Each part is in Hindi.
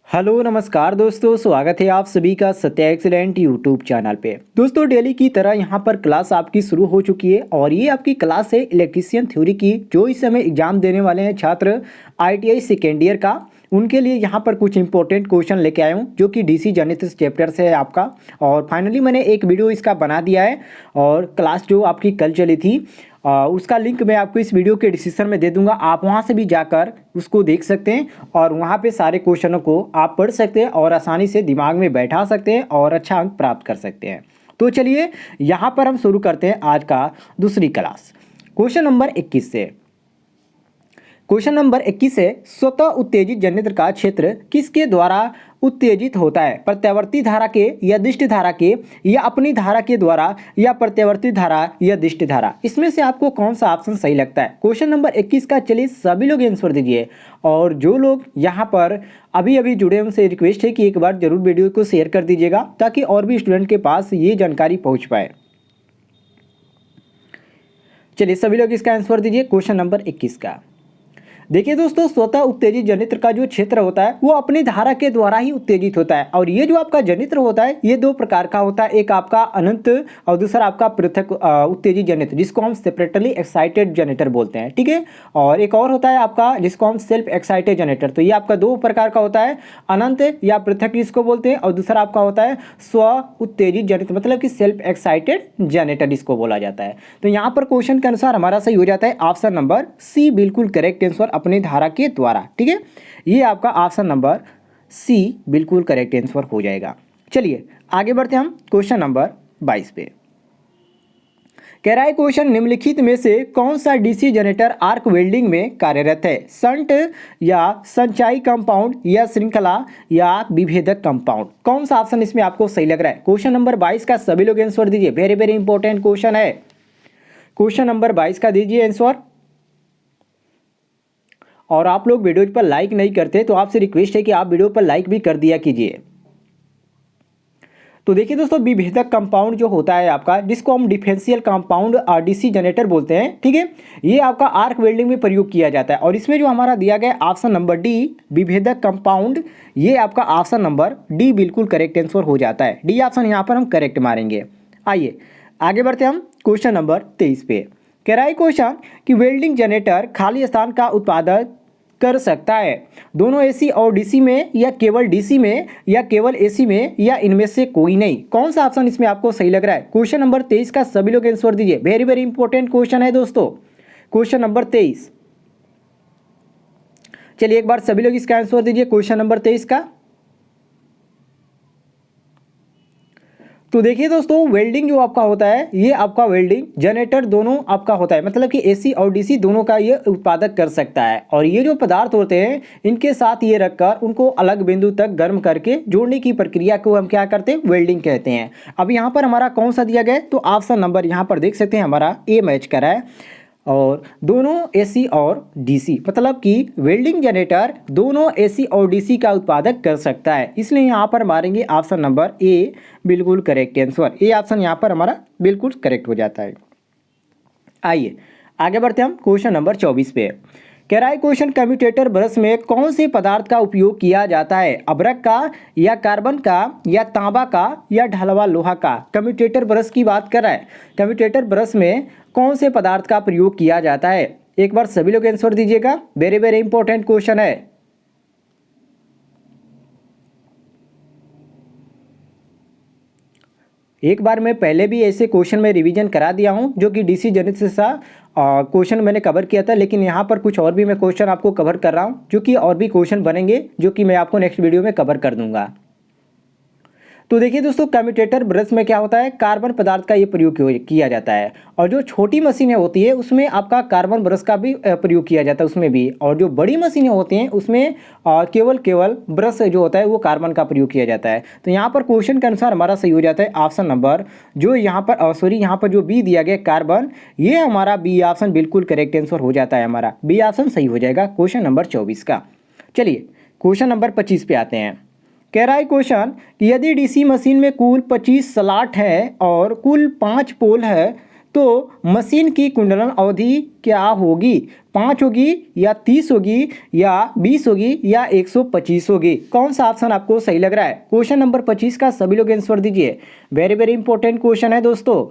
हेलो नमस्कार दोस्तों, स्वागत है आप सभी का सत्या एक्सीलेंट यूट्यूब चैनल पे। दोस्तों डेली की तरह यहाँ पर क्लास आपकी शुरू हो चुकी है और ये आपकी क्लास है इलेक्ट्रीशियन थ्योरी की। जो इस समय एग्जाम देने वाले हैं छात्र आईटीआई सेकेंड ईयर का, उनके लिए यहाँ पर कुछ इंपॉर्टेंट क्वेश्चन लेके आया हूँ जो कि डीसी गणित चैप्टर से है आपका। और फाइनली मैंने एक वीडियो इसका बना दिया है और क्लास जो आपकी कल चली थी उसका लिंक मैं आपको इस वीडियो के डिस्क्रिप्शन में दे दूंगा। आप वहां से भी जाकर उसको देख सकते हैं और वहां पे सारे क्वेश्चनों को आप पढ़ सकते हैं और आसानी से दिमाग में बैठा सकते हैं और अच्छा अंक प्राप्त कर सकते हैं। तो चलिए यहाँ पर हम शुरू करते हैं आज का दूसरी क्लास। क्वेश्चन नंबर 21 से। क्वेश्चन नंबर 21 है, स्वतः उत्तेजित जनरेटर का क्षेत्र किसके द्वारा उत्तेजित होता है? प्रत्यावर्ती धारा के या दिष्ट धारा के या अपनी धारा के द्वारा या प्रत्यावर्ती धारा या दिष्ट धारा? इसमें से आपको कौन सा ऑप्शन सही लगता है? क्वेश्चन नंबर 21 का चलिए सभी लोग आंसर दीजिए। और जो लोग यहाँ पर अभी अभी जुड़े उनसे रिक्वेस्ट है कि एक बार जरूर वीडियो को शेयर कर दीजिएगा ताकि और भी स्टूडेंट के पास ये जानकारी पहुँच पाए। चलिए सभी लोग इसका आंसर दीजिए क्वेश्चन नंबर 21 का। देखिए दोस्तों, स्वतः उत्तेजित जनित्र का जो क्षेत्र होता है वो अपनी धारा के द्वारा ही उत्तेजित होता है। और ये जो आपका जनित्र होता है ये दो प्रकार का होता है, एक आपका अनंत और दूसरा आपका पृथक उत्तेजित जनित्र जिसको हम सेपरेटली एक्साइटेड जनरेटर बोलते हैं, ठीक है। और एक और होता है आपका जिसको हम सेल्फ एक्साइटेड जनरेटर। तो ये आपका दो प्रकार का होता है, अनंत या पृथक जिसको बोलते हैं, और दूसरा आपका होता है स्व उत्तेजित जनित्र मतलब कि सेल्फ एक्साइटेड जनरेटर जिसको बोला जाता है। तो यहाँ पर क्वेश्चन के अनुसार हमारा सही हो जाता है ऑप्शन नंबर सी, बिल्कुल करेक्ट आंसर, अपनी धारा के द्वारा, ठीक है। ये आपका ऑप्शन नंबर सी बिल्कुल करेक्ट आंसर हो जाएगा। चलिए आगे बढ़ते हैं हम क्वेश्चन नंबर 22 पे। कह रहा है क्वेश्चन, निम्नलिखित में से कौन सा डीसी जनरेटर आर्क वेल्डिंग में कार्यरत है? संट या संचाई कंपाउंड या श्रृंखला या विभेदक कंपाउंड? कौन सा ऑप्शन इसमें आपको सही लग रहा है? क्वेश्चन नंबर 22 का सभी लोग आंसर दीजिए, वेरी वेरी इंपॉर्टेंट क्वेश्चन है। क्वेश्चन नंबर 22 का दीजिए आंसर। और आप लोग वीडियो पर लाइक नहीं करते तो आपसे रिक्वेस्ट है कि आप वीडियो पर लाइक भी कर दिया कीजिए। तो देखिए दोस्तों, विभेदक कंपाउंड जो होता है आपका, जिसको हम डिफरेंशियल कंपाउंड डीसी जनरेटर बोलते हैं, ठीक है, ये आपका आर्क वेल्डिंग में प्रयोग किया जाता है। और इसमें जो हमारा दिया गया ऑप्शन नंबर डी विभेदक कंपाउंड, ये आपका ऑप्शन नंबर डी बिल्कुल करेक्ट आंसर हो जाता है। डी ऑप्शन यहाँ पर हम करेक्ट मारेंगे। आइए आगे बढ़ते हम क्वेश्चन नंबर 23 पे। कह रहा है क्वेश्चन कि वेल्डिंग जनरेटर खाली स्थान का उत्पादन कर सकता है दोनों एसी और डीसी में, या केवल डीसी में, या केवल एसी में, या इनमें से कोई नहीं? कौन सा ऑप्शन इसमें आपको सही लग रहा है? क्वेश्चन नंबर 23 का सभी लोग आंसर दीजिए, वेरी वेरी इंपॉर्टेंट क्वेश्चन है दोस्तों, क्वेश्चन नंबर 23। चलिए एक बार सभी लोग इसका आंसर दीजिए क्वेश्चन नंबर 23 का। तो देखिए दोस्तों, वेल्डिंग जो आपका होता है ये आपका वेल्डिंग जनरेटर दोनों आपका होता है, मतलब कि एसी और डीसी दोनों का ये उत्पादक कर सकता है। और ये जो पदार्थ होते हैं इनके साथ ये रखकर उनको अलग बिंदु तक गर्म करके जोड़ने की प्रक्रिया को हम क्या करते हैं? वेल्डिंग कहते हैं। अब यहाँ पर हमारा कौन सा दिया गया है? तो ऑप्शन नंबर यहाँ पर देख सकते हैं हमारा ए मैच करा है। और दोनों एसी और डीसी मतलब कि वेल्डिंग जनरेटर दोनों एसी और डीसी का उत्पादक कर सकता है, इसलिए यहाँ पर मारेंगे ऑप्शन नंबर ए बिल्कुल करेक्ट आंसर। ए ऑप्शन यहाँ पर हमारा बिल्कुल करेक्ट हो जाता है। आइए आगे बढ़ते हम क्वेश्चन नंबर 24 पे। कह रहा है क्वेश्चन, कम्यूटेटर ब्रश में कौन से पदार्थ का उपयोग किया जाता है? अभ्रक का या कार्बन का या तांबा का या ढलवा लोहा का? कम्यूटेटर ब्रश की बात कर रहा है। कम्यूटेटर ब्रश में कौन से पदार्थ का प्रयोग किया जाता है? एक बार सभी लोग आंसर दीजिएगा, वेरी वेरी इंपॉर्टेंट क्वेश्चन है। एक बार मैं पहले भी ऐसे क्वेश्चन में रिवीजन करा दिया हूं जो कि डीसी जनित से सा क्वेश्चन मैंने कवर किया था, लेकिन यहाँ पर कुछ और भी मैं क्वेश्चन आपको कवर कर रहा हूं जो कि और भी क्वेश्चन बनेंगे जो कि मैं आपको नेक्स्ट वीडियो में कवर कर दूंगा। तो देखिए दोस्तों, कम्यूटेटर ब्रश में क्या होता है? कार्बन पदार्थ का ये प्रयोग किया जाता है। और जो छोटी मशीनें होती है उसमें आपका कार्बन ब्रश का भी प्रयोग किया जाता है उसमें भी। और जो बड़ी मशीनें होती हैं उसमें केवल ब्रश जो होता है वो कार्बन का प्रयोग किया जाता है। तो यहाँ पर क्वेश्चन के अनुसार हमारा सही हो जाता है ऑप्शन नंबर जो यहाँ पर यहाँ पर जो बी दिया गया कार्बन, ये हमारा बी ऑप्शन बिल्कुल करेक्ट आंसर हो जाता है। हमारा बी ऑप्शन सही हो जाएगा क्वेश्चन नंबर 24 का। चलिए क्वेश्चन नंबर 25 पे आते हैं। कह रहा है क्वेश्चन कि यदि डीसी मशीन में कुल 25 स्लॉट है और कुल 5 पोल है तो मशीन की कुंडलन अवधि क्या होगी, 5 होगी या 30 होगी या 20 होगी या 125 होगी। कौन सा ऑप्शन आपको सही लग रहा है? क्वेश्चन नंबर 25 का सभी लोग आंसर दीजिए। वेरी वेरी इंपॉर्टेंट क्वेश्चन है दोस्तों।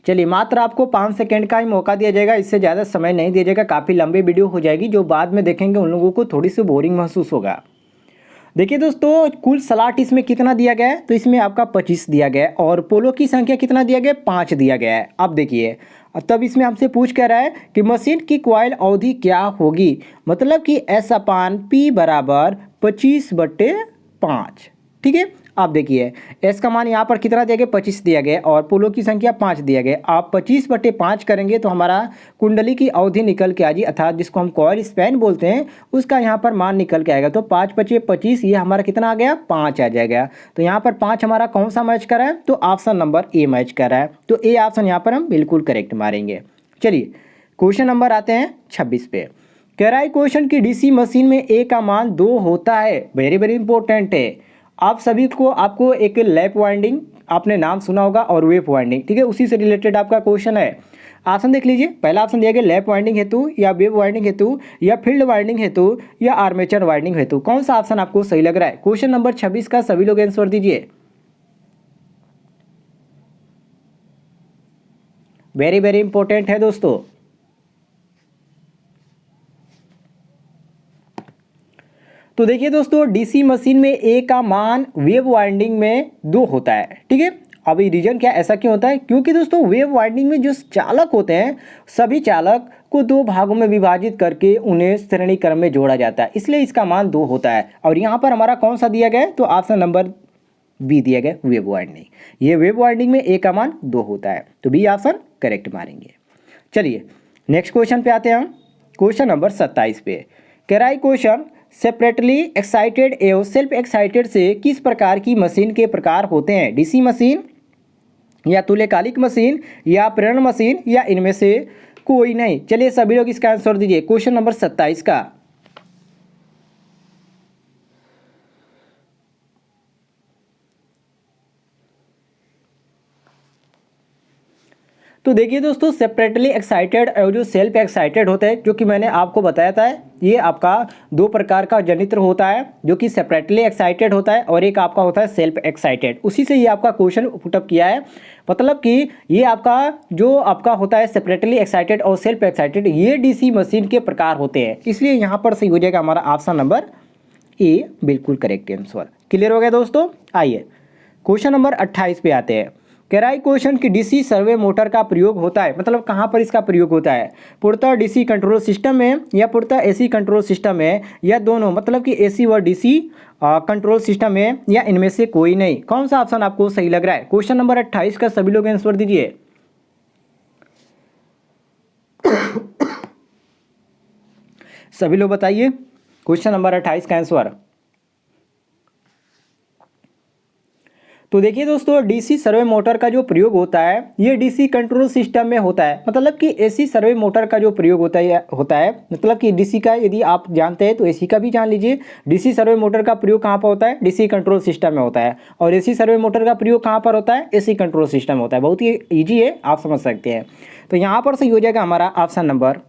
चलिए, मात्र आपको 5 सेकंड का ही मौका दिया जाएगा, इससे ज़्यादा समय नहीं दिया जाएगा। काफ़ी लंबी वीडियो हो जाएगी, जो बाद में देखेंगे उन लोगों को थोड़ी सी बोरिंग महसूस होगा। देखिए दोस्तों, कुल स्लॉट इसमें कितना दिया गया है, तो इसमें आपका 25 दिया गया है और पोलो की संख्या कितना दिया गया है, 5 दिया गया है। अब देखिए, तब इसमें हमसे पूछ कह रहा है कि मशीन की कॉइल अवधि क्या होगी, मतलब कि S/P बराबर 25/5। ठीक है, अब देखिए एस का मान यहाँ पर कितना दिया गया, 25 दिया गया और पोलो की संख्या 5 दिया गया। आप 25/5 करेंगे तो हमारा कुंडली की अवधि निकल के आ जाएगी, अर्थात जिसको हम कॉइल स्पैन बोलते हैं उसका यहाँ पर मान निकल के आएगा। तो 5×5 = 25, ये हमारा कितना आ गया, 5 आ जाएगा। तो यहाँ पर 5 हमारा कौन सा मैच कर रहा है, तो ऑप्शन नंबर ए मैच कर रहा है। तो ए ऑप्शन यहाँ पर हम बिल्कुल करेक्ट मारेंगे। चलिए, क्वेश्चन नंबर आते हैं 26 पे। कह रहा है क्वेश्चन की डीसी मशीन में ए का मान 2 होता है। वेरी वेरी इंपॉर्टेंट है। आप सभी को, आपको एक लैप वाइंडिंग आपने नाम सुना होगा और वेव वाइंडिंग, ठीक है, उसी से रिलेटेड आपका क्वेश्चन है। ऑप्शन देख लीजिए। पहला ऑप्शन दिया गया लैप वाइंडिंग हेतु या वेव वाइंडिंग हेतु या फील्ड वाइंडिंग हेतु या आर्मेचर वाइंडिंग हेतु। कौन सा ऑप्शन आपको सही लग रहा है? क्वेश्चन नंबर 26 का सभी लोग आंसर दीजिए। वेरी वेरी इंपॉर्टेंट है दोस्तों। तो देखिए दोस्तों, डीसी मशीन में ए का मान वेव वाइंडिंग में 2 होता है। ठीक है, अभी रीजन क्या, ऐसा क्यों होता है? क्योंकि दोस्तों वेव वाइंडिंग में जो चालक होते हैं, सभी चालक को 2 भागों में विभाजित करके उन्हें श्रेणी क्रम में जोड़ा जाता है, इसलिए इसका मान 2 होता है। और यहाँ पर हमारा कौन सा दिया गया है, तो ऑप्शन नंबर बी दिया गया, वेव वाइंडिंग। ये वेव वाइंडिंग में ए का मान 2 होता है, तो बी ऑप्शन करेक्ट मारेंगे। चलिए, नेक्स्ट क्वेश्चन पे आते हैं हम। क्वेश्चन नंबर 27 पे कह रहा है क्वेश्चन, सेपरेटली एक्साइटेड एवं सेल्फ एक्साइटेड से किस प्रकार की मशीन के प्रकार होते हैं? डीसी मशीन या तुल्यकालिक मशीन या प्रेरण मशीन या इनमें से कोई नहीं। चलिए सभी लोग इसका आंसर दीजिए। क्वेश्चन नंबर 27 का। तो देखिए दोस्तों, सेपरेटली एक्साइटेड और जो सेल्फ एक्साइटेड होता है, जो कि मैंने आपको बताया था, ये आपका 2 प्रकार का जनित्र होता है, जो कि सेपरेटली एक्साइटेड होता है और एक आपका होता है सेल्फ एक्साइटेड। उसी से ये आपका क्वेश्चन पुटअप किया है। मतलब कि ये आपका जो आपका होता है सेपरेटली एक्साइटेड और सेल्फ एक्साइटेड, ये डीसी मशीन के प्रकार होते हैं, इसलिए यहाँ पर सही हो जाएगा हमारा ऑप्शन नंबर ए बिल्कुल करेक्ट आंसर। क्लियर हो गया दोस्तों? आइए क्वेश्चन नंबर 28 पे आते हैं। कह रहा है क्वेश्चन की डीसी सर्वे मोटर का प्रयोग होता है, मतलब कहाँ पर इसका प्रयोग होता है? पूर्णतः डीसी कंट्रोल सिस्टम में या पूर्णतः एसी कंट्रोल सिस्टम में या दोनों, मतलब कि एसी व डीसी कंट्रोल सिस्टम में या इनमें से कोई नहीं। कौन सा ऑप्शन आपको सही लग रहा है? क्वेश्चन नंबर 28 का सभी लोग आंसर दीजिए। सभी लोग बताइए क्वेश्चन नंबर 28 का आंसर। तो देखिए दोस्तों, डीसी सर्वे मोटर का जो प्रयोग होता है, ये डीसी कंट्रोल सिस्टम में होता है। मतलब कि एसी सर्वे मोटर का जो प्रयोग होता है, मतलब कि डीसी का यदि आप जानते हैं तो एसी का भी जान लीजिए। डीसी सर्वे मोटर का प्रयोग कहाँ पर होता है? डीसी कंट्रोल सिस्टम में होता है। और एसी सर्वे मोटर का प्रयोग कहाँ पर होता है? एसी कंट्रोल सिस्टम होता है। बहुत ही ईजी है, आप समझ सकते हैं। तो यहाँ पर सही हो जाएगा हमारा ऑप्शन नंबर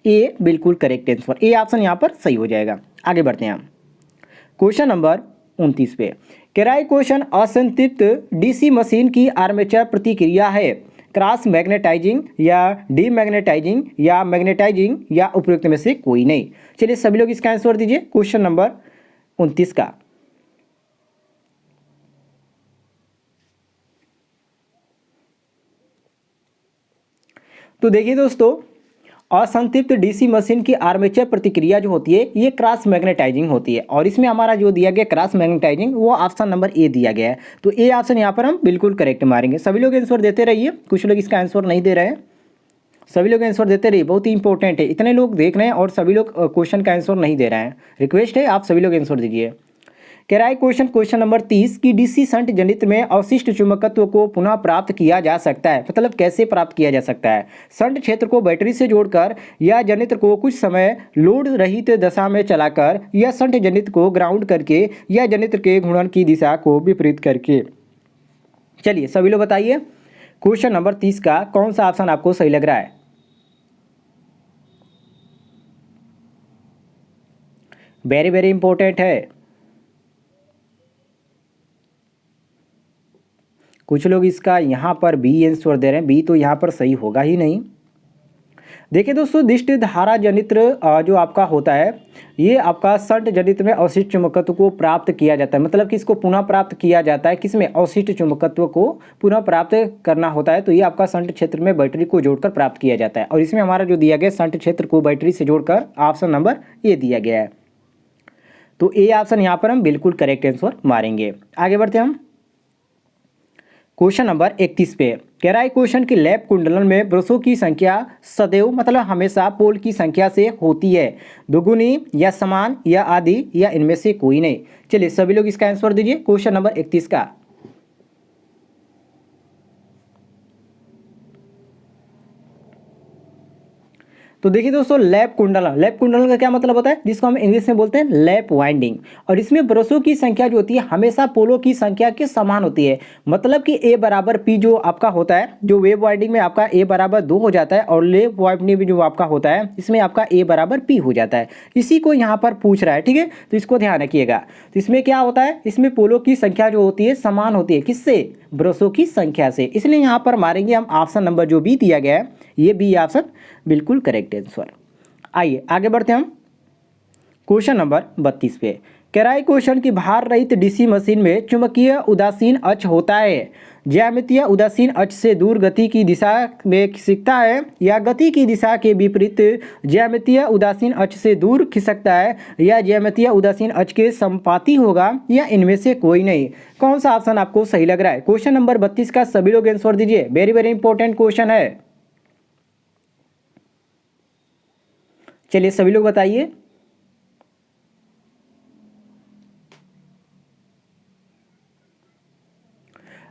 ए बिल्कुल करेक्ट आंसर। ए ऑप्शन यहाँ पर सही हो जाएगा। आगे बढ़ते हैं हम क्वेश्चन नंबर 29 पे। कह रहा है क्वेश्चन, असंतृप्त डीसी मशीन की आर्मेचर प्रतिक्रिया है क्रॉस मैग्नेटाइजिंग या डीमैग्नेटाइजिंग या मैग्नेटाइजिंग या उपयुक्त में से कोई नहीं। चलिए सभी लोग इसका आंसर दीजिए। क्वेश्चन नंबर 29 का। तो देखिए दोस्तों, असंतृप्त डीसी मशीन की आर्मेचर प्रतिक्रिया जो होती है, ये क्रॉस मैग्नेटाइजिंग होती है। और इसमें हमारा जो दिया गया क्रॉस मैग्नेटाइजिंग, वो ऑप्शन नंबर ए दिया गया है। तो ए ऑप्शन यहाँ पर हम बिल्कुल करेक्ट मारेंगे। सभी लोग आंसर देते रहिए। कुछ लोग इसका आंसर नहीं दे रहे हैं, सभी लोग आंसर देते रहिए, बहुत ही इंपॉर्टेंट है। इतने लोग देख रहे हैं और सभी लोग क्वेश्चन का आंसर नहीं दे रहे हैं। रिक्वेस्ट है आप सभी लोग आंसर दीजिए। कह रहा है क्वेश्चन नंबर 30 की डीसी शंट जनित्र में अवशिष्ट चुंबकत्व को पुनः प्राप्त किया जा सकता है, मतलब कैसे प्राप्त किया जा सकता है। शंट क्षेत्र को बैटरी से जोड़कर या जनित्र को कुछ समय लोड रहित दशा में चलाकर या शंट जनित्र को ग्राउंड करके या जनित्र के घूर्णन की दिशा को विपरीत करके। चलिए सभी लोग बताइए क्वेश्चन नंबर 30 का कौन सा ऑप्शन आपको सही लग रहा है। वेरी वेरी इंपॉर्टेंट है। कुछ लोग इसका यहाँ पर बी आंसर दे रहे हैं, बी तो यहाँ पर सही होगा ही नहीं। देखिए दोस्तों, दिष्ट धारा जनित्र जो आपका होता है ये आपका शंट जनित्र में अवशिष्ट चुंबकत्व को प्राप्त किया जाता है, मतलब कि इसको पुनः प्राप्त किया जाता है। किसमें? अवशिष्ट चुंबकत्व को पुनः प्राप्त करना होता है, तो ये आपका शंट क्षेत्र में बैटरी को जोड़कर प्राप्त किया जाता है। और इसमें हमारा जो दिया गया शंट क्षेत्र को बैटरी से जोड़कर ऑप्शन नंबर ए दिया गया है, तो ए ऑप्शन यहाँ पर हम बिल्कुल करेक्ट आंसर मारेंगे। आगे बढ़ते हम क्वेश्चन नंबर 31 पे। कह रहा है क्वेश्चन की लैप कुंडलन में ब्रशों की संख्या सदैव मतलब हमेशा पोल की संख्या से होती है, दुगुनी या समान या आदि या इनमें से कोई नहीं। चलिए सभी लोग इसका आंसर दीजिए क्वेश्चन नंबर 31 का। तो देखिए दोस्तों, लैप कुंडलन का क्या मतलब होता है, जिसको हम इंग्लिश में बोलते हैं लैप वाइंडिंग। और इसमें ब्रशों की संख्या जो होती है हमेशा पोलों की संख्या के समान होती है, मतलब कि ए बराबर पी जो आपका होता है, जो वेव वाइंडिंग में आपका ए बराबर 2 हो जाता है और लैप वाइंडिंग में जो आपका होता है इसमें आपका ए बराबर पी हो जाता है। इसी को यहाँ पर पूछ रहा है, ठीक है, तो इसको ध्यान रखिएगा। तो इसमें क्या होता है, इसमें पोलों की संख्या जो होती है समान होती है, किससे? ब्रशों की संख्या से। इसलिए यहाँ पर मारेंगे हम ऑप्शन नंबर जो बी दिया गया है, ये बी ऑप्शन बिल्कुल करेक्ट आंसर। आइए आगे बढ़ते हम क्वेश्चन नंबर 32 पे। कह रहा है क्वेश्चन की भार रहित डीसी मशीन में चुंबकीय उदासीन अक्ष होता है, ज्यामितीय उदासीन अक्ष से दूर गति की दिशा में खिसकता है या गति की दिशा के विपरीत ज्यामितीय उदासीन अक्ष से दूर खिसकता है या ज्यामितीय उदासीन अक्ष के संपाती होगा या इनमें से कोई नहीं। कौन सा ऑप्शन आपको सही लग रहा है? क्वेश्चन नंबर 32 का सभी लोग आंसर दीजिए, वेरी वेरी इंपॉर्टेंट क्वेश्चन है। चलिए सभी लोग बताइए।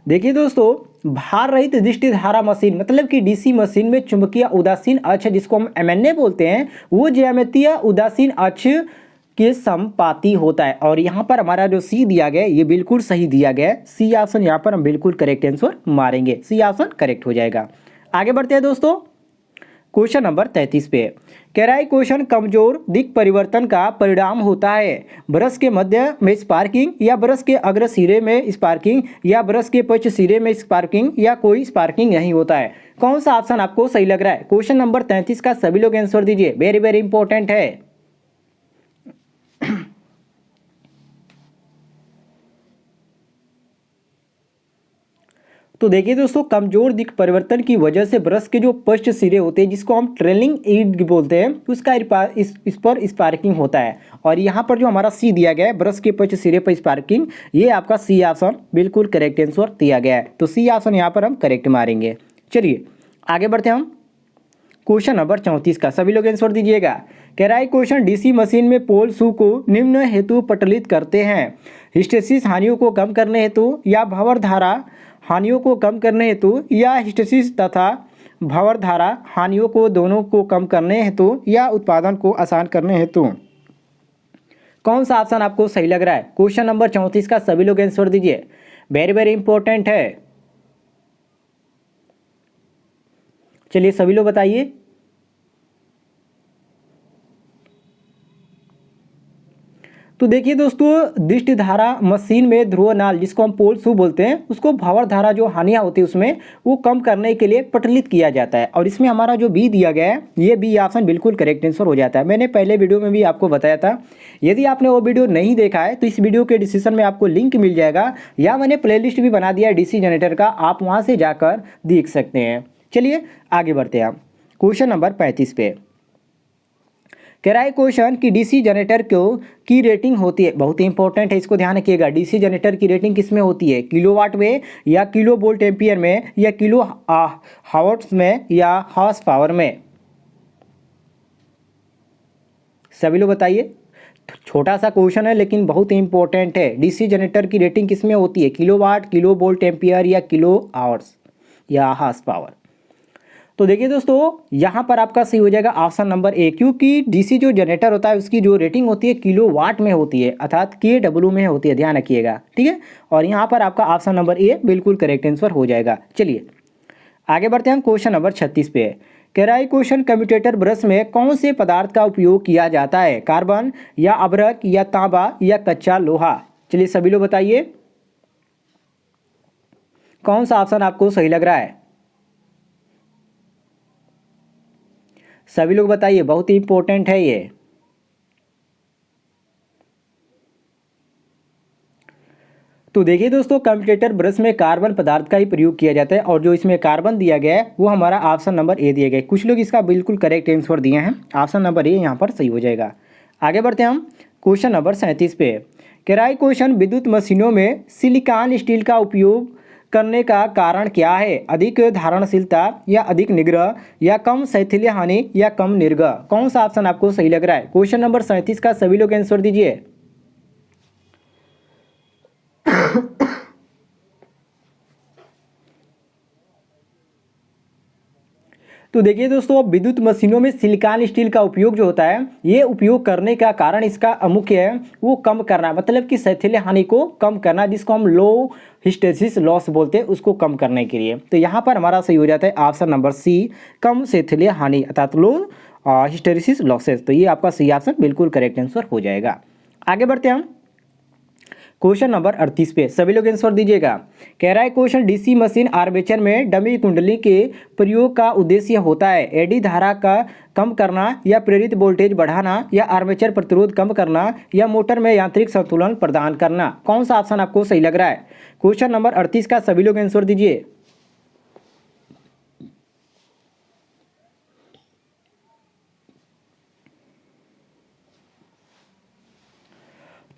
देखिए दोस्तों, भार रहित दृष्टि धारा मशीन मतलब कि डीसी मशीन में चुंबकीय उदासीन अक्ष जिसको हम एमएनए बोलते हैं वो ज्यामितीय उदासीन अक्ष के संपाती होता है। और यहाँ पर हमारा जो सी दिया गया ये बिल्कुल सही दिया गया है, सी ऑप्शन यहाँ पर हम बिल्कुल करेक्ट आंसर मारेंगे, सी ऑप्शन करेक्ट हो जाएगा। आगे बढ़ते हैं दोस्तों क्वेश्चन नंबर 33 पे। कह रहा है क्वेश्चन कमजोर दिक परिवर्तन का परिणाम होता है ब्रश के मध्य में स्पार्किंग या ब्रश के अग्र सिरे में स्पार्किंग या ब्रश के पश्च सिरे में स्पार्किंग या कोई स्पार्किंग नहीं होता है। कौन सा ऑप्शन आपको सही लग रहा है? क्वेश्चन नंबर 33 का सभी लोग आंसर दीजिए, वेरी वेरी इंपॉर्टेंट है। तो देखिए दोस्तों, कमजोर दिक परिवर्तन की वजह से ब्रश के जो पश्च सिरे होते हैं जिसको हम ट्रेलिंग एज बोलते हैं उसका इस पर स्पार्किंग होता है। और यहाँ पर जो हमारा सी दिया गया है ब्रश के पश्च सिरे पर स्पार्किंग, ये आपका सी ऑप्शन बिल्कुल करेक्ट आंसर दिया गया है, तो सी ऑप्शन यहाँ पर हम करेक्ट मारेंगे। चलिए आगे बढ़ते हैं हम क्वेश्चन नंबर 34 का, सभी लोग आंसर दीजिएगा। कह रहा है क्वेश्चन डीसी मशीन में पोल शू को निम्न हेतु पटलित करते हैं, हिस्टेसिस हानियों को कम करने हेतु या भंवर धारा हानियों को कम करने हेतु या हिस्टेसिस तथा भंवर धारा हानियों को दोनों को कम करने हेतु या उत्पादन को आसान करने हेतु। कौन सा ऑप्शन आपको सही लग रहा है? क्वेश्चन नंबर 34 का सभी लोग आंसर दीजिए, वेरी वेरी इंपॉर्टेंट है। चलिए सभी लोग बताइए। तो देखिए दोस्तों, दृष्टि धारा मशीन में ध्रुव नाल जिसको हम पोल शू बोलते हैं उसको भंवर धारा जो हानियां होती है उसमें वो कम करने के लिए पटलित किया जाता है। और इसमें हमारा जो बी दिया गया है ये बी ऑप्शन बिल्कुल करेक्ट आंसर हो जाता है। मैंने पहले वीडियो में भी आपको बताया था, यदि आपने वो वीडियो नहीं देखा है तो इस वीडियो के डिस्क्रिप्शन में आपको लिंक मिल जाएगा, या मैंने प्लेलिस्ट भी बना दिया है डीसी जनरेटर का, आप वहाँ से जाकर देख सकते हैं। चलिए आगे बढ़ते हैं क्वेश्चन नंबर 35 पे। कह रहा है क्वेश्चन कि डीसी जनरेटर को की रेटिंग होती है, बहुत ही इंपॉर्टेंट है, इसको ध्यान रखिएगा। डीसी जनरेटर की रेटिंग किस में होती है? किलोवाट में या किलो वोल्ट एम्पियर में या किलो हावर्ट्स में या हॉर्स पावर में? सभी लोग बताइए। छोटा सा क्वेश्चन है लेकिन बहुत इंपॉर्टेंट है। डीसी जनरेटर की रेटिंग किस में होती है, किलोवाट, किलो वोल्ट एम्पियर या किलो आवर्स या हार्स पावर। तो देखिए दोस्तों यहाँ पर आपका सही हो जाएगा ऑप्शन नंबर ए, क्योंकि डीसी जो जनरेटर होता है उसकी जो रेटिंग होती है किलोवाट में होती है, अर्थात KW में होती है, ध्यान रखिएगा, ठीक है। और यहाँ पर आपका ऑप्शन नंबर ए बिल्कुल करेक्ट आंसर हो जाएगा। चलिए आगे बढ़ते हैं हम क्वेश्चन नंबर 36 पे। कह रहा है क्वेश्चन कम्यूटेटर ब्रश में कौन से पदार्थ का उपयोग किया जाता है, कार्बन या अभ्रक या तांबा या कच्चा लोहा। चलिए सभी लोग बताइए कौन सा ऑप्शन आपको सही लग रहा है, सभी लोग बताइए, बहुत ही इंपॉर्टेंट है ये। तो देखिए दोस्तों कम्यूटेटर ब्रश में कार्बन पदार्थ का ही प्रयोग किया जाता है, और जो इसमें कार्बन दिया गया है वो हमारा ऑप्शन नंबर ए दिया गया है। कुछ लोग इसका बिल्कुल करेक्ट आंसर दिए हैं, ऑप्शन नंबर ए यहाँ पर सही हो जाएगा। आगे बढ़ते हैं हम क्वेश्चन नंबर 37 पे। कह रहा है क्वेश्चन विद्युत मशीनों में सिलिकॉन स्टील का उपयोग करने का कारण क्या है, अधिक धारणशीलता या अधिक निग्रह या कम शैथिल्य हानि या कम निर्गह। कौन सा ऑप्शन आपको सही लग रहा है। क्वेश्चन नंबर 37 का सभी लोग आंसर दीजिए। तो देखिए दोस्तों विद्युत मशीनों में सिलिकॉन स्टील का उपयोग जो होता है, ये उपयोग करने का कारण इसका मुख्य है वो कम करना, मतलब कि शैथिल्य हानि को कम करना, जिसको हम लो हिस्टेरिसिस लॉस बोलते हैं, उसको कम करने के लिए। तो यहाँ पर हमारा सही हो जाता है ऑप्शन नंबर सी, कम शैथिल्य हानि अर्थात लो हिस्टेरिसिस लॉसेस। तो ये आपका सही ऑप्शन बिल्कुल करेक्ट आंसर हो जाएगा। आगे बढ़ते हैं हम क्वेश्चन नंबर 38 पे, सभी लोग आंसर दीजिएगा। कह रहा है क्वेश्चन डीसी मशीन आर्मेचर में डमी कुंडली के प्रयोग का उद्देश्य होता है एडी धारा का कम करना या प्रेरित वोल्टेज बढ़ाना या आर्मेचर प्रतिरोध कम करना या मोटर में यांत्रिक संतुलन प्रदान करना। कौन सा ऑप्शन आपको सही लग रहा है। क्वेश्चन नंबर 38 का सभी लोग आंसर दीजिए।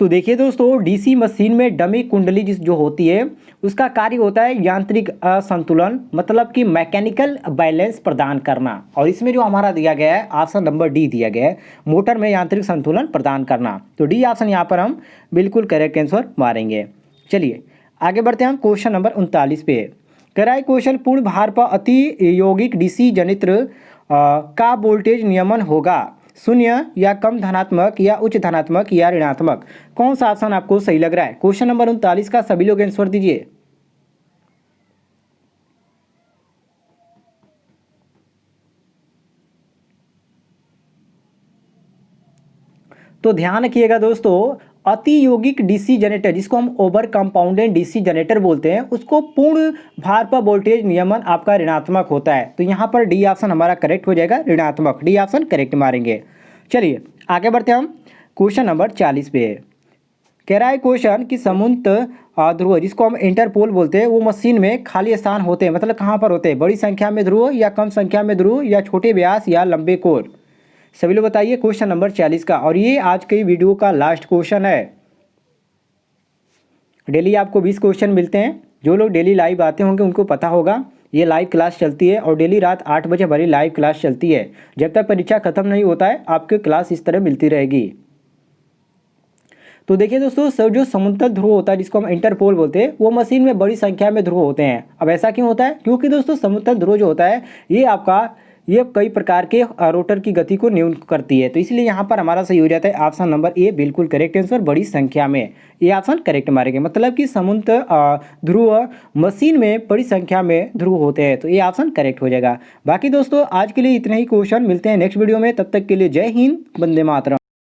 तो देखिए दोस्तों डीसी मशीन में डमी कुंडली जो होती है उसका कार्य होता है यांत्रिक असंतुलन, मतलब कि मैकेनिकल बैलेंस प्रदान करना, और इसमें जो हमारा दिया गया है ऑप्शन नंबर डी दिया गया है, मोटर में यांत्रिक संतुलन प्रदान करना। तो डी ऑप्शन यहाँ पर हम बिल्कुल करेक्ट आंसर मारेंगे। चलिए आगे बढ़ते हैं हम क्वेश्चन नंबर 39 पे। कह रहा है क्वेश्चन पूर्ण भार पर अति यौगिक डीसी जनित्र का वोल्टेज नियमन होगा, शून्य या कम धनात्मक या उच्च धनात्मक या ऋणात्मक। कौन सा ऑप्शन आपको सही लग रहा है। क्वेश्चन नंबर 39 का सभी लोग आंसर दीजिए। तो ध्यान रखिएगा दोस्तों अति यौगिक डीसी जनरेटर जिसको हम ओवर कंपाउंडेड डीसी जनरेटर बोलते हैं, उसको पूर्ण भार पर वोल्टेज नियमन आपका ऋणात्मक होता है। तो यहाँ पर डी ऑप्शन हमारा करेक्ट हो जाएगा, ऋणात्मक, डी ऑप्शन करेक्ट मारेंगे। चलिए आगे बढ़ते हैं हम क्वेश्चन नंबर 40 पे। कह रहा है क्वेश्चन कि समुन्त ध्रुव जिसको हम इंटरपोल बोलते हैं वो मशीन में खाली स्थान होते हैं, मतलब कहाँ पर होते हैं, बड़ी संख्या में ध्रुव या कम संख्या में ध्रुव या छोटे व्यास या लंबे कोर। सभी लोग बताइए क्वेश्चन नंबर 40 का, और ये आज के वीडियो का लास्ट क्वेश्चन है। डेली आपको 20 क्वेश्चन मिलते हैं, जो लोग डेली लाइव आते होंगे उनको पता होगा ये लाइव क्लास चलती है और डेली रात 8 बजे हमारी लाइव क्लास चलती है। जब तक परीक्षा खत्म नहीं होता है आपकी क्लास इस तरह मिलती रहेगी। तो देखिए दोस्तों जो समुद्र ध्रुव होता है जिसको हम इंटरपोल बोलते हैं वो मशीन में बड़ी संख्या में ध्रुव होते हैं। अब ऐसा क्यों होता है, क्योंकि दोस्तों समुद्र ध्रुव जो होता है ये कई प्रकार के रोटर की गति को न्यून करती है। तो इसलिए यहाँ पर हमारा सही हो जाता है ऑप्शन नंबर ए बिल्कुल करेक्ट आंसर, बड़ी संख्या में, ये ऑप्शन करेक्ट मारेंगे। मतलब कि समुद्र ध्रुव मशीन में बड़ी संख्या में ध्रुव होते हैं, तो ये ऑप्शन करेक्ट हो जाएगा। बाकी दोस्तों आज के लिए इतने ही क्वेश्चन, मिलते हैं नेक्स्ट वीडियो में, तब तक के लिए जय हिंद, वंदे मातरम।